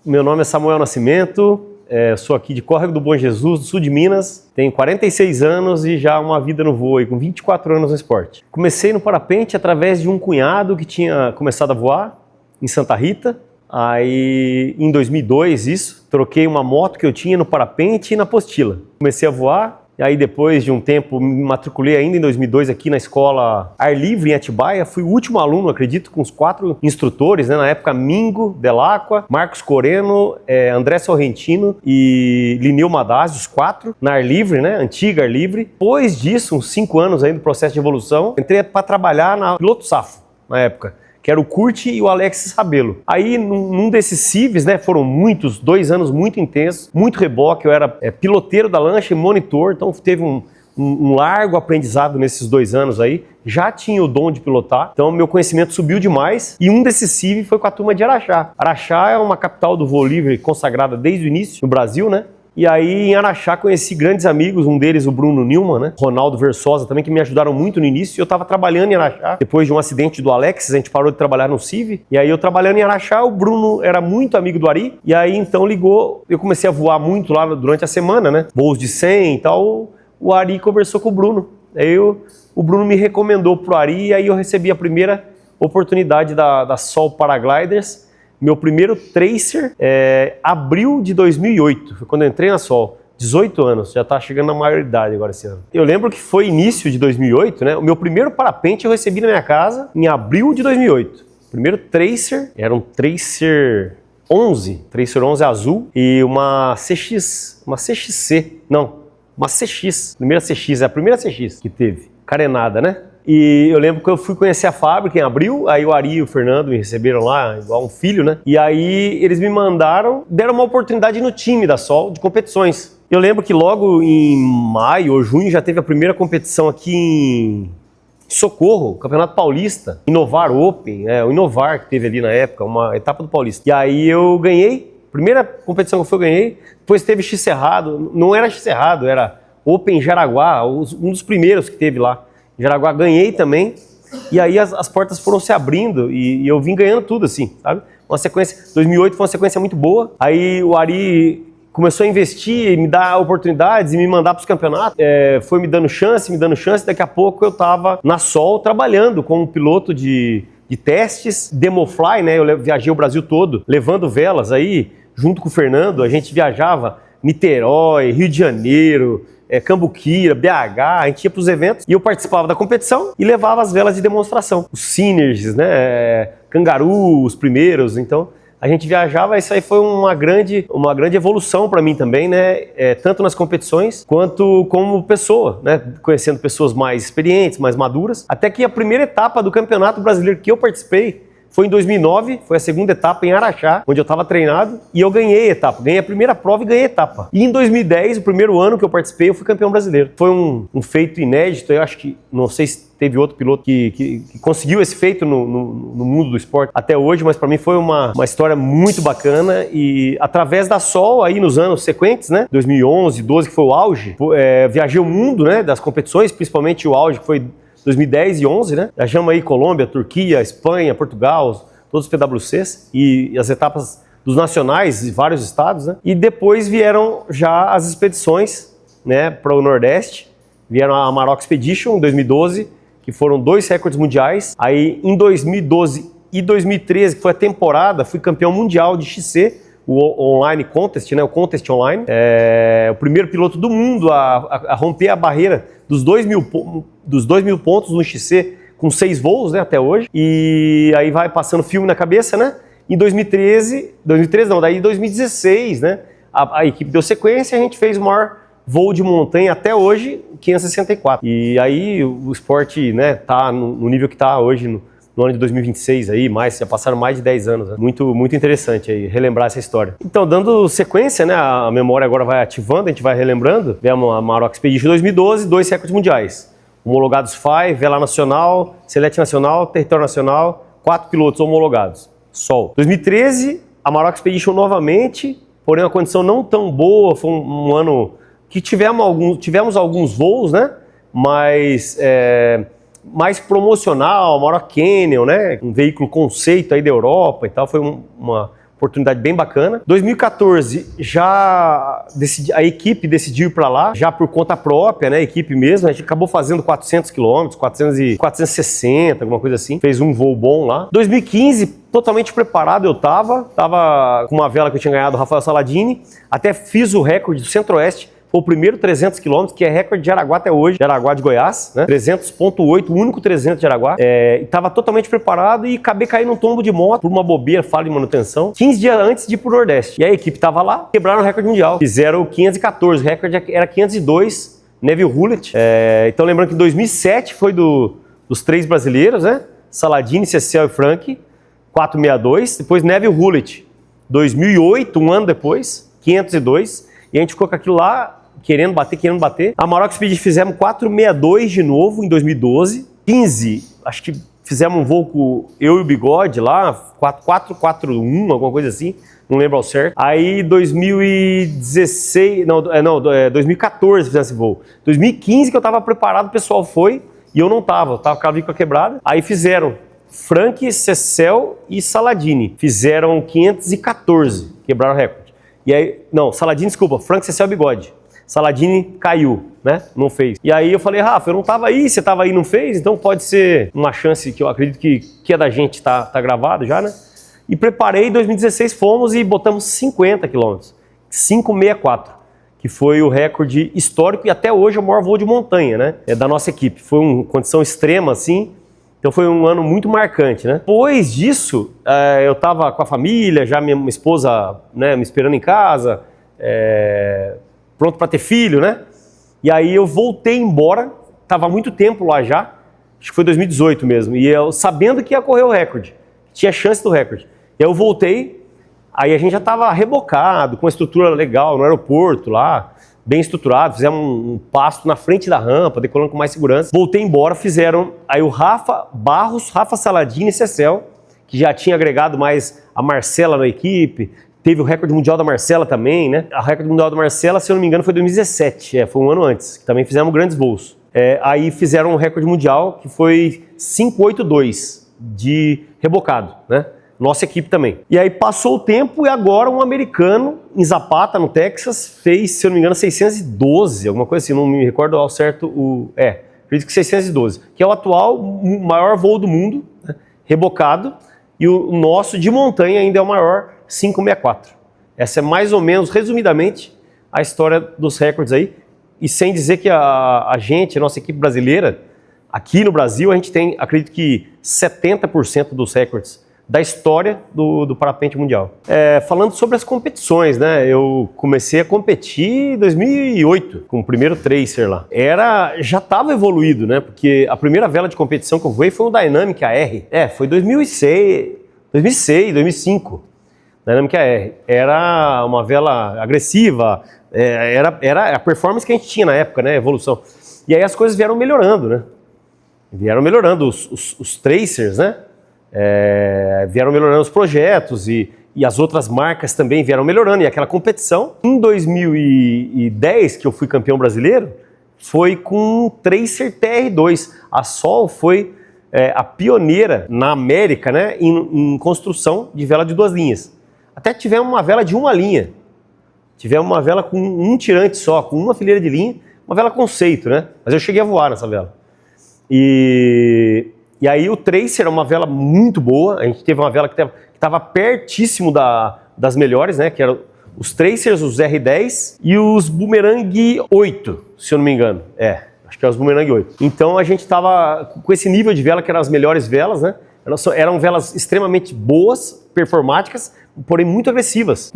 Meu nome é Samuel Nascimento, sou aqui de Córrego do Bom Jesus, do sul de Minas. Tenho 46 anos e já uma vida no voo, com 24 anos no esporte. Comecei no parapente através de um cunhado que tinha começado a voar em Santa Rita. Aí, em 2002, troquei uma moto que eu tinha no parapente e na apostila. Comecei a voar. E aí depois de um tempo me matriculei ainda em 2002 aqui na escola Ar Livre em Atibaia. Fui o último aluno, acredito, com os 4 instrutores, né? Na época Mingo Delacqua, Marcos Coreno, André Sorrentino e Lineu Madazzi, os 4, na Ar Livre, né? Antiga Ar Livre. Depois disso, uns 5 anos aí do processo de evolução, entrei para trabalhar na Piloto Safo, na época, que era o Curti e o Alex Sabelo. Aí, num desses civis, né, foram 2 anos muito intensos, muito reboque, eu era piloteiro da lancha e monitor, então teve um largo aprendizado nesses 2 anos aí, já tinha o dom de pilotar, então meu conhecimento subiu demais, e um desses civis foi com a turma de Araxá. Araxá é uma capital do voo livre consagrada desde o início no Brasil, né? E aí, em Araxá, conheci grandes amigos, um deles o Bruno Nilman, né? Ronaldo Versosa também, que me ajudaram muito no início. Eu estava trabalhando em Araxá, depois de um acidente do Alex, a gente parou de trabalhar no CIV. E aí, eu trabalhando em Araxá, o Bruno era muito amigo do Ari. E aí, então, ligou. Eu comecei a voar muito lá durante a semana, né? Voos de 100 e tal. O Ari conversou com o Bruno. Aí, o Bruno me recomendou pro Ari, e aí eu recebi a primeira oportunidade da Sol Paragliders. Meu primeiro tracer abril de 2008, foi quando eu entrei na Sol, 18 anos, já tá chegando na maioridade agora esse ano. Eu lembro que foi início de 2008, né? O meu primeiro parapente eu recebi na minha casa em abril de 2008. O primeiro tracer era um Tracer 11 azul e uma CX, uma CX, a primeira CX que teve, carenada, né? E eu lembro que eu fui conhecer a fábrica em abril, aí o Ari e o Fernando me receberam lá, igual um filho, né? E aí eles me deram uma oportunidade no time da Sol de competições. Eu lembro que logo em maio ou junho já teve a primeira competição aqui em Socorro, Campeonato Paulista, Inovar Open, o Inovar que teve ali na época, uma etapa do Paulista. E aí eu ganhei, primeira competição que eu fui, eu ganhei, depois teve X Cerrado, não era X Cerrado, era Open Jaraguá, um dos primeiros que teve lá. Jaraguá ganhei também, e aí as portas foram se abrindo e eu vim ganhando tudo assim, sabe? Uma sequência, 2008 foi uma sequência muito boa, aí o Ari começou a investir, me dar oportunidades e me mandar para os campeonatos, foi me dando chance, daqui a pouco eu estava na Sol trabalhando como piloto de testes, Demofly, né? Eu viajei o Brasil todo, levando velas aí, junto com o Fernando, a gente viajava Niterói, Rio de Janeiro, Cambuquira, BH, a gente ia para os eventos e eu participava da competição e levava as velas de demonstração. Os Synergies, né? Cangaru, os primeiros, então a gente viajava, isso aí foi uma grande evolução para mim também, né? Tanto nas competições quanto como pessoa, né? Conhecendo pessoas mais experientes, mais maduras, até que a primeira etapa do Campeonato Brasileiro que eu participei foi em 2009, foi a segunda etapa em Araxá, onde eu estava treinado, e eu ganhei a etapa. Ganhei a primeira prova e ganhei a etapa. E em 2010, o primeiro ano que eu participei, eu fui campeão brasileiro. Foi um feito inédito, eu acho que, não sei se teve outro piloto que conseguiu esse feito no mundo do esporte até hoje, mas para mim foi uma história muito bacana, e através da Sol, aí nos anos sequentes, né, 2011, 12, que foi o auge, viajei o mundo, né, das competições, principalmente o auge que foi 2010 e 11, né? Viajamos aí Colômbia, Turquia, Espanha, Portugal, todos os PWCs e as etapas dos nacionais de vários estados, né? E depois vieram já as expedições, né, para o Nordeste. Vieram a Amarok Expedition em 2012, que foram 2 recordes mundiais. Aí em 2012 e 2013, que foi a temporada, fui campeão mundial de XC, o Online Contest, né? O Contest Online. O primeiro piloto do mundo a romper a barreira dos 2.000 pontos no XC com 6 voos, né, até hoje. E aí vai passando filme na cabeça, né? Em 2016, né, a equipe deu sequência e a gente fez o maior voo de montanha até hoje, 564. E aí o esporte, né, tá no nível que tá hoje, no ano de 2026 aí, já passaram mais de 10 anos, né? Muito, muito interessante aí relembrar essa história. Então, dando sequência, né, a memória agora vai ativando, a gente vai relembrando. Vemos a Amarok Expedition 2012, 2 recordes mundiais. Homologados FAI, Vela Nacional, Select Nacional, Território Nacional, 4 pilotos homologados. Sol. 2013, Amarok Expedition novamente, porém uma condição não tão boa, foi um ano que tivemos alguns voos, né, mas mais promocional, Amarok Canyon, né? Um veículo conceito aí da Europa e tal, foi uma oportunidade bem bacana. 2014 já a equipe decidiu ir para lá, já por conta própria, né, a equipe mesmo, a gente acabou fazendo 400 quilômetros, 460, alguma coisa assim, fez um voo bom lá. 2015, totalmente preparado eu tava com uma vela que eu tinha ganhado do Rafael Saladini, até fiz o recorde do Centro-Oeste, foi o primeiro 300 km, que é recorde de Araguá até hoje, de Araguá de Goiás, né? 300.8, o único 300 de Araguá. Estava totalmente preparado e acabei caindo num tombo de moto por uma bobeira, falha de manutenção, 15 dias antes de ir pro Nordeste. E a equipe estava lá, quebraram o recorde mundial, fizeram 514, o recorde era 502, Neville Hulett. Então lembrando que 2007 foi dos 3 brasileiros, né? Saladini, Cecel e Frank, 462, depois Neville Hulett, 2008, um ano depois, 502, e a gente ficou com aquilo lá, querendo bater. A Maroc Speed fizemos 462 de novo em 2012. 15, acho que fizemos um voo com eu e o Bigode lá, 441, alguma coisa assim, não lembro ao certo. Aí 2016, 2014 fizemos esse voo. 2015 que eu tava preparado, o pessoal foi e eu não tava com a bica quebrada. Aí fizeram Frank, Cecel e Saladini. Fizeram 514, quebraram o recorde. E aí, não, Saladini, desculpa, Frank, Cecel e Bigode. Saladini caiu, né? Não fez. E aí eu falei, Rafa, eu não tava aí, você tava aí e não fez, então pode ser uma chance que eu acredito que é da gente, tá gravado já, né? E preparei, em 2016 fomos e botamos 50 quilômetros, 564, que foi o recorde histórico e até hoje é o maior voo de montanha, né? Da nossa equipe. Foi uma condição extrema, assim, então foi um ano muito marcante, né? Depois disso, eu tava com a família, já minha esposa, né, me esperando em casa, pronto para ter filho, né? E aí eu voltei embora, tava há muito tempo lá já, acho que foi 2018 mesmo, e eu sabendo que ia correr o recorde, tinha chance do recorde. E eu voltei, aí a gente já tava rebocado, com uma estrutura legal no aeroporto lá, bem estruturado, fizemos um pasto na frente da rampa, decolando com mais segurança. Voltei embora, fizeram aí o Rafa Barros, Rafa Saladini e Cecel, que já tinha agregado mais a Marcela na equipe. Teve o recorde mundial da Marcela também, né? A recorde mundial da Marcela, se eu não me engano, foi 2017, foi um ano antes, que também fizemos grandes voos. Aí fizeram um recorde mundial que foi 582 de rebocado, né? Nossa equipe também. E aí passou o tempo e agora um americano em Zapata, no Texas, fez, se eu não me engano, 612, alguma coisa assim, não me recordo ao certo acredito que 612, que é o atual maior voo do mundo, né? Rebocado, e o nosso de montanha ainda é o maior, 564. Essa é mais ou menos, resumidamente, a história dos recordes aí. E sem dizer que a nossa equipe brasileira, aqui no Brasil, a gente tem, acredito que 70% dos recordes da história do parapente mundial. Falando sobre as competições, né? Eu comecei a competir em 2008, com o primeiro tracer lá. Já estava evoluído, né? Porque a primeira vela de competição que eu voei foi o Dynamic AR. Foi 2006, 2005. Dynamic AR. Era uma vela agressiva, era a performance que a gente tinha na época, né? Evolução. E aí as coisas vieram melhorando, né? Vieram melhorando os tracers, né? Vieram melhorando os projetos e as outras marcas também vieram melhorando. E aquela competição, em 2010, que eu fui campeão brasileiro, foi com o Tracer TR2. A Sol foi a pioneira na América, né, em construção de vela de 2 linhas. Até tivemos uma vela de 1 linha. Tivemos uma vela com um tirante só, com uma fileira de linha, uma vela conceito, né? Mas eu cheguei a voar nessa vela. E aí o Tracer é uma vela muito boa, a gente teve uma vela que estava pertíssimo das melhores, né? Que eram os Tracers, os R10 e os Boomerang 8, se eu não me engano. Acho que é os Boomerang 8. Então a gente estava com esse nível de vela que eram as melhores velas, né? Eram velas extremamente boas, performáticas, porém muito agressivas.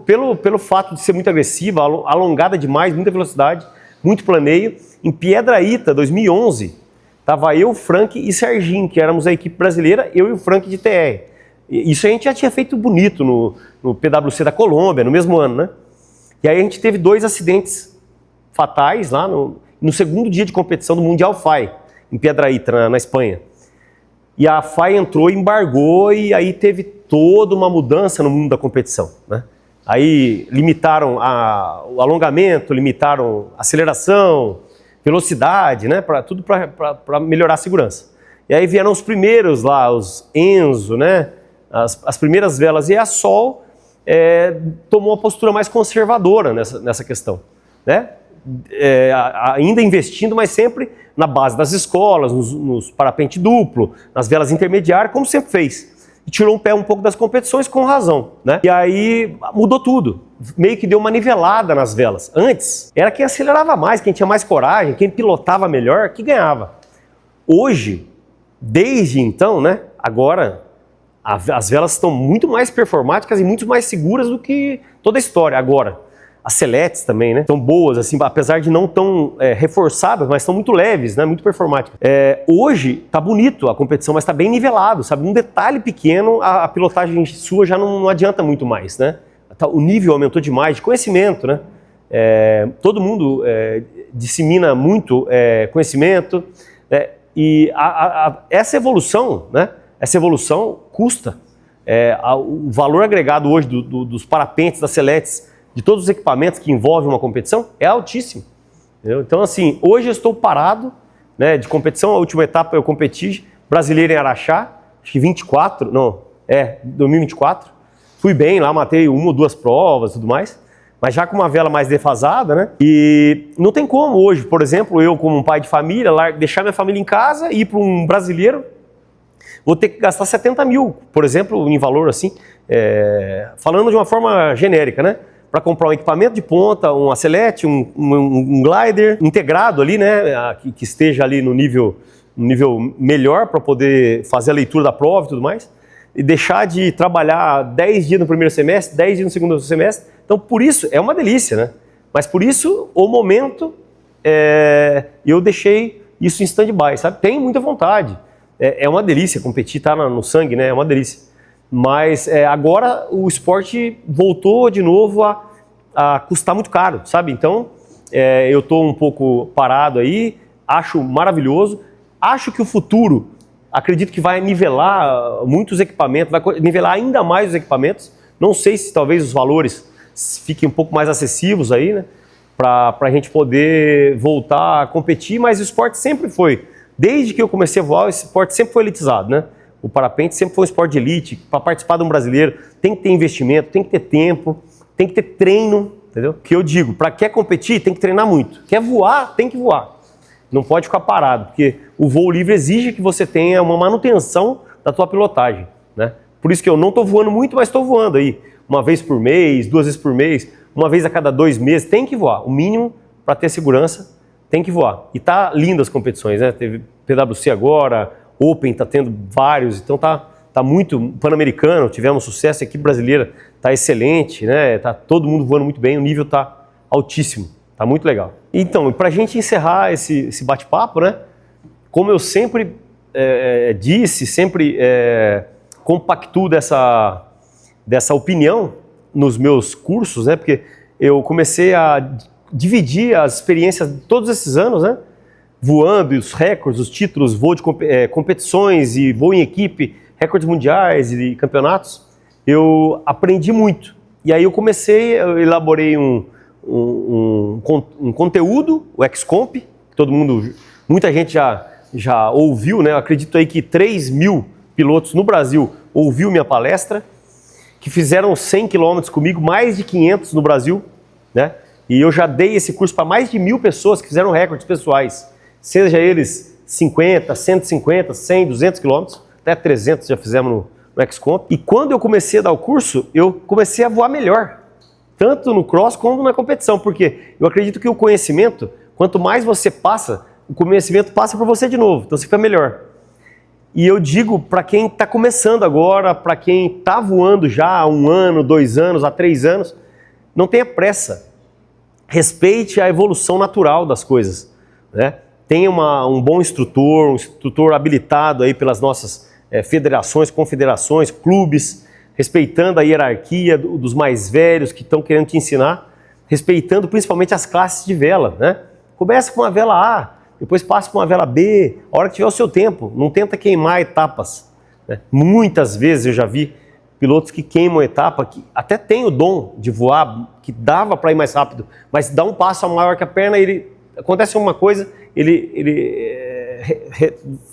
Pelo fato de ser muito agressiva, alongada demais, muita velocidade, muito planeio. Em Piedrahíta, 2011, tava eu, Frank e Serginho, que éramos a equipe brasileira, eu e o Frank de TR. Isso a gente já tinha feito bonito no PWC da Colômbia, no mesmo ano, né? E aí a gente teve 2 acidentes fatais lá no segundo dia de competição do Mundial FAI, em Piedrahíta, na Espanha. E a FAI entrou, embargou e aí teve toda uma mudança no mundo da competição, né? Aí limitaram o alongamento, limitaram a aceleração, velocidade, né? Tudo para melhorar a segurança. E aí vieram os primeiros lá, os Enzo, né? as primeiras velas. E a Sol tomou uma postura mais conservadora nessa questão, né? Ainda investindo, mas sempre na base das escolas, nos parapente duplo, nas velas intermediárias, como sempre fez. E tirou um pé um pouco das competições com razão, né? E aí mudou tudo, meio que deu uma nivelada nas velas. Antes, era quem acelerava mais, quem tinha mais coragem, quem pilotava melhor, que ganhava. Hoje, desde então, né, agora, as velas estão muito mais performáticas e muito mais seguras do que toda a história. Agora, as Seletes também, né? Estão boas, assim, apesar de não tão reforçadas, mas estão muito leves, né? Muito performáticas. Hoje tá bonito a competição, mas tá bem nivelado, sabe? Um detalhe pequeno, a pilotagem sua já não adianta muito mais, né? O nível aumentou demais de conhecimento, né? Todo mundo dissemina muito conhecimento, e essa evolução, né? Essa evolução custa. O valor agregado hoje dos parapentes, das Seletes, de todos os equipamentos que envolvem uma competição, é altíssimo. Entendeu? Então, assim, hoje eu estou parado, né, de competição. A última etapa eu competi, brasileiro em Araxá, acho que 2024. Fui bem lá, matei 1 ou 2 provas e tudo mais, mas já com uma vela mais defasada, né? E não tem como hoje, por exemplo, eu como um pai de família, deixar minha família em casa e ir para um brasileiro, vou ter que gastar 70 mil, por exemplo, em valor assim, falando de uma forma genérica, né? Para comprar um equipamento de ponta, um Acelete, um glider integrado ali, né, que esteja ali no nível melhor para poder fazer a leitura da prova e tudo mais, e deixar de trabalhar 10 dias no primeiro semestre, 10 dias no segundo semestre. Então, por isso, é uma delícia, né? Mas por isso, o momento, eu deixei isso em stand-by, sabe? Tenho muita vontade. É uma delícia competir, tá no sangue, né? É uma delícia. Mas agora o esporte voltou de novo a custar muito caro, sabe? Então, eu estou um pouco parado aí, acho maravilhoso. Acho que o futuro, acredito que vai nivelar muitos equipamentos, vai nivelar ainda mais os equipamentos. Não sei se talvez os valores fiquem um pouco mais acessíveis aí, né? Para a gente poder voltar a competir, mas o esporte sempre foi, desde que eu comecei a voar, o esporte sempre foi elitizado, né? O parapente sempre foi um esporte de elite. Para participar de um brasileiro tem que ter investimento, tem que ter tempo, tem que ter treino, entendeu? Que eu digo, para quer competir tem que treinar muito. Quer voar, tem que voar. Não pode ficar parado, porque o voo livre exige que você tenha uma manutenção da tua pilotagem, né? Por isso que eu não estou voando muito, mas estou voando aí. Uma vez por mês, 2 vezes por mês, uma vez a cada 2 meses, tem que voar. O mínimo para ter segurança, tem que voar. E tá lindo as competições, né? Teve PwC agora, Open tá tendo vários, então tá muito Pan-Americano, tivemos sucesso, a equipe brasileira tá excelente, né? Tá todo mundo voando muito bem, o nível tá altíssimo, tá muito legal. Então, pra gente encerrar esse bate-papo, né? Como eu sempre disse, sempre compactuo dessa opinião nos meus cursos, né? Porque eu comecei a dividir as experiências de todos esses anos, né? Voando, e os recordes, os títulos, voo de competições e voo em equipe, recordes mundiais e campeonatos, eu aprendi muito. E aí eu elaborei um conteúdo, o XComp, que muita gente já ouviu, né? Eu acredito aí que 3.000 pilotos no Brasil ouviu minha palestra, que fizeram 100 km comigo, mais de 500 no Brasil, né? E eu já dei esse curso para mais de 1.000 pessoas que fizeram recordes pessoais, seja eles 50, 150, 100, 200 quilômetros, até 300 já fizemos no XComp. E quando eu comecei a dar o curso, eu comecei a voar melhor, tanto no cross como na competição, porque eu acredito que o conhecimento, quanto mais você passa, o conhecimento passa por você de novo, então você fica melhor. E eu digo para quem está começando agora, para quem está voando já há 1 ano, 2 anos, há 3 anos, não tenha pressa. Respeite a evolução natural das coisas, né? Tenha um bom instrutor, um instrutor habilitado aí pelas nossas federações, confederações, clubes, respeitando a hierarquia dos mais velhos que estão querendo te ensinar, respeitando principalmente as classes de vela, né? Começa com uma vela A, depois passa para uma vela B, a hora que tiver o seu tempo, não tenta queimar etapas, né? Muitas vezes eu já vi pilotos que queimam etapa, que até tem o dom de voar, que dava para ir mais rápido, mas dá um passo maior que a perna, acontece alguma coisa,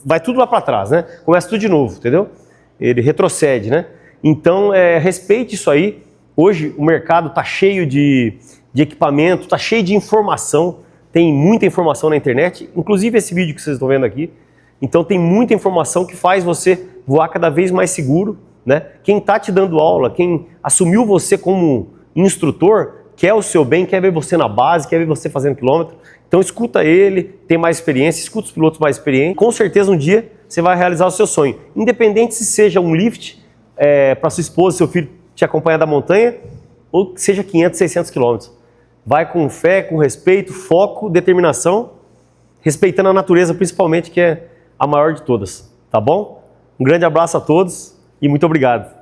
vai tudo lá para trás, né? Começa tudo de novo, entendeu? Ele retrocede, né? Então, respeite isso aí. Hoje o mercado está cheio de equipamento, está cheio de informação, tem muita informação na internet, inclusive esse vídeo que vocês estão vendo aqui. Então tem muita informação que faz você voar cada vez mais seguro, né? Quem está te dando aula, quem assumiu você como instrutor, quer o seu bem, quer ver você na base, quer ver você fazendo quilômetro. Então escuta ele, tem mais experiência, escuta os pilotos mais experientes. Com certeza um dia você vai realizar o seu sonho. Independente se seja um lift para sua esposa, seu filho te acompanhar da montanha, ou que seja 500, 600 quilômetros. Vai com fé, com respeito, foco, determinação, respeitando a natureza principalmente, que é a maior de todas. Tá bom? Um grande abraço a todos e muito obrigado.